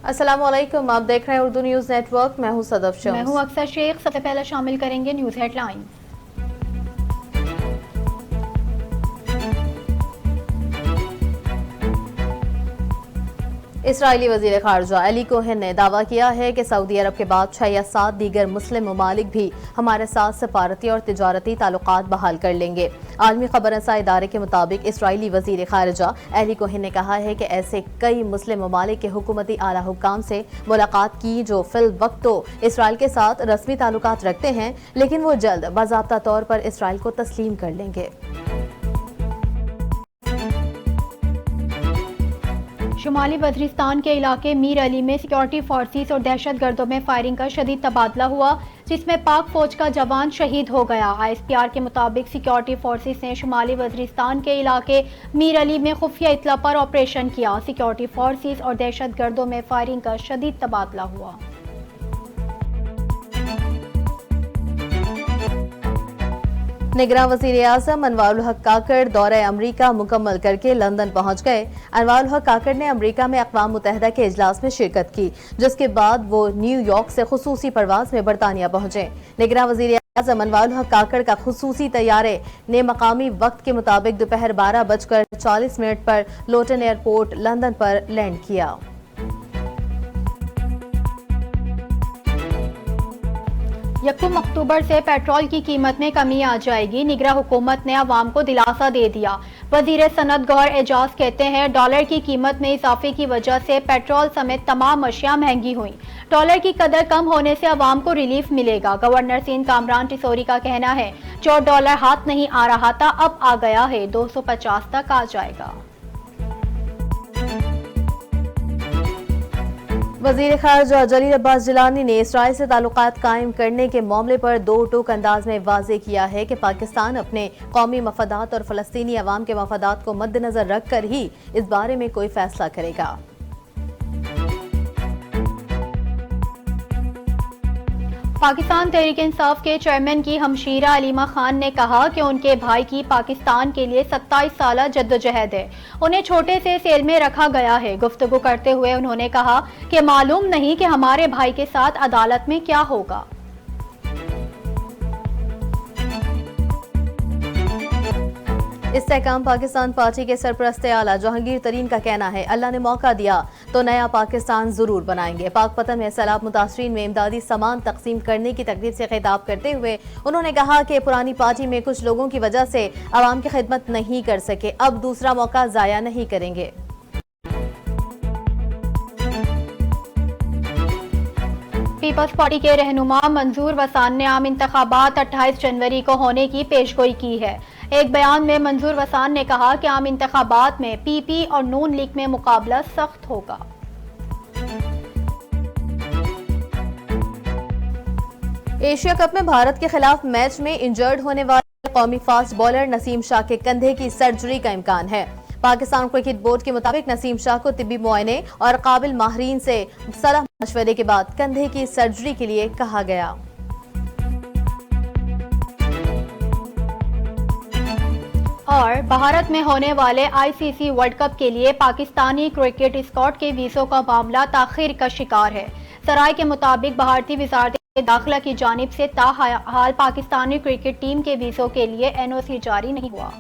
अस्सलाम वालेकुम, आप देख रहे हैं उर्दू न्यूज़ नेटवर्क। मैं हूं सदफ शम्स। मैं हूं अक्सर शेख। सबसे पहले शामिल करेंगे न्यूज़ हेडलाइंस। इसराइली वज़ीर ख़ारजा एली कोहेन ने दावा किया है कि सऊदी अरब के बाद 6 या 7 दीगर मुस्लिम ममालिक भी हमारे साथ सफारती और तिजारती ताल्लुकात बहाल कर लेंगे। आलमी खबर रसा इदारे के मुताबिक इसराइली वज़ीर ख़ारजा एली कोहेन ने कहा है कि ऐसे कई मुस्लिम ममालिक के हुकूमती आला हुक्काम से मुलाकात की जो फिल वक्त तो इसराइल के साथ रस्मी ताल्लुकात रखते हैं, लेकिन वो जल्द बाज़ाब्ता तौर पर इसराइल को तस्लीम कर लेंगे। शुमाली वज़ीरिस्तान के इलाके मीर अली में सिक्योरिटी फोर्सेस और दहशत गर्दों में फायरिंग का शदीद तबादला हुआ, जिसमें पाक फौज का जवान शहीद हो गया। ISPR के मुताबिक सिक्योरिटी फोर्सेस ने शुमाली वज़ीरिस्तान के इलाके मीर अली में खुफिया इत्तला पर ऑपरेशन किया। सिक्योरिटी फोर्सेस और दहशत गर्दों में फायरिंग का शदीद तबादला हुआ। निगरान वज़ीर आज़म अनवारुल हक काकड़ दौरे अमरीका मुकम्मल करके लंदन पहुंच गए। अनवारुल हक काकड़ ने अमरीका में अक़वाम मुत्तहिदा के इजलास में शिरकत की, जिसके बाद वो न्यूयॉर्क से खुसूसी परवाज में बरतानिया पहुंचे। निगरान वज़ीर आज़म अनवारुल हक काकड़ का खुसूसी तैयारे ने मकामी वक्त के मुताबिक दोपहर 12:40 पर लोटन एयरपोर्ट लंदन पर लैंड किया। यकम अक्टूबर से पेट्रोल की कीमत में कमी आ जाएगी। निगरान हुकूमत ने अवाम को दिलासा दे दिया। वजीर सनत गौहर एजाज कहते हैं, डॉलर की कीमत में इजाफे की वजह से पेट्रोल समेत तमाम अशिया महंगी हुई। डॉलर की कदर कम होने से अवाम को रिलीफ मिलेगा। गवर्नर सिंध कामरान टिसोरी का कहना है, जो डॉलर हाथ नहीं आ रहा था अब आ गया है, 250 तक आ जाएगा। वज़ीर ख़ारजा जलील अब्बास जिलानी ने इसराइल से ताल्लुकात कायम करने के मामले पर दो टूक अंदाज में वाज़ेह किया है कि पाकिस्तान अपने कौमी मफादात और फ़लस्तीनी अवाम के मफादात को मद्देनज़र रख कर ही इस बारे में कोई फैसला करेगा। पाकिस्तान तहरीक इंसाफ के चेयरमैन की हमशीरा अलीमा खान ने कहा कि उनके भाई की पाकिस्तान के लिए 27 साल जद्दोजहद है, उन्हें छोटे से सेल में रखा गया है। गुफ्तगू करते हुए उन्होंने कहा कि मालूम नहीं कि हमारे भाई के साथ अदालत में क्या होगा। इस्तेहकाम पाकिस्तान पार्टी के सरपरस्त आला जहांगीर तरीन का कहना है, अल्लाह ने मौका दिया तो नया पाकिस्तान जरूर बनाएंगे। पाकपतन में सैलाब मुतासरीन में इमदादी सामान तकसीम करने की तकरीब से खिताब करते हुए उन्होंने कहा कि पुरानी पार्टी में कुछ लोगों की वजह से आवाम की खिदमत नहीं कर सके, अब दूसरा मौका जाया नहीं करेंगे। पीपल्स पार्टी के रहनुमा मंजूर वसान ने आम इंतखाबात 28 जनवरी को होने की पेशगोई की है। एक बयान में मंजूर वसान ने कहा कि आम इंतखाबात में PP और नून लीग में मुकाबला सख्त होगा। एशिया कप में भारत के खिलाफ मैच में इंजर्ड होने वाले कौमी फास्ट बॉलर नसीम शाह के कंधे की सर्जरी का इम्कान है। पाकिस्तान क्रिकेट बोर्ड के मुताबिक नसीम शाह को तिब्बी मुआयने और काबिल माहिरीन से सलाह मशवरे के बाद कंधे की सर्जरी के लिए कहा गया। और भारत में होने वाले ICC वर्ल्ड कप के लिए पाकिस्तानी क्रिकेट स्क्वाड के वीज़ों का मामला ताखीर का शिकार है। सराय के मुताबिक भारतीय वज़ारत दाखिला की जानिब से ताहाल पाकिस्तानी क्रिकेट टीम के वीज़ों के लिए NOC जारी नहीं हुआ।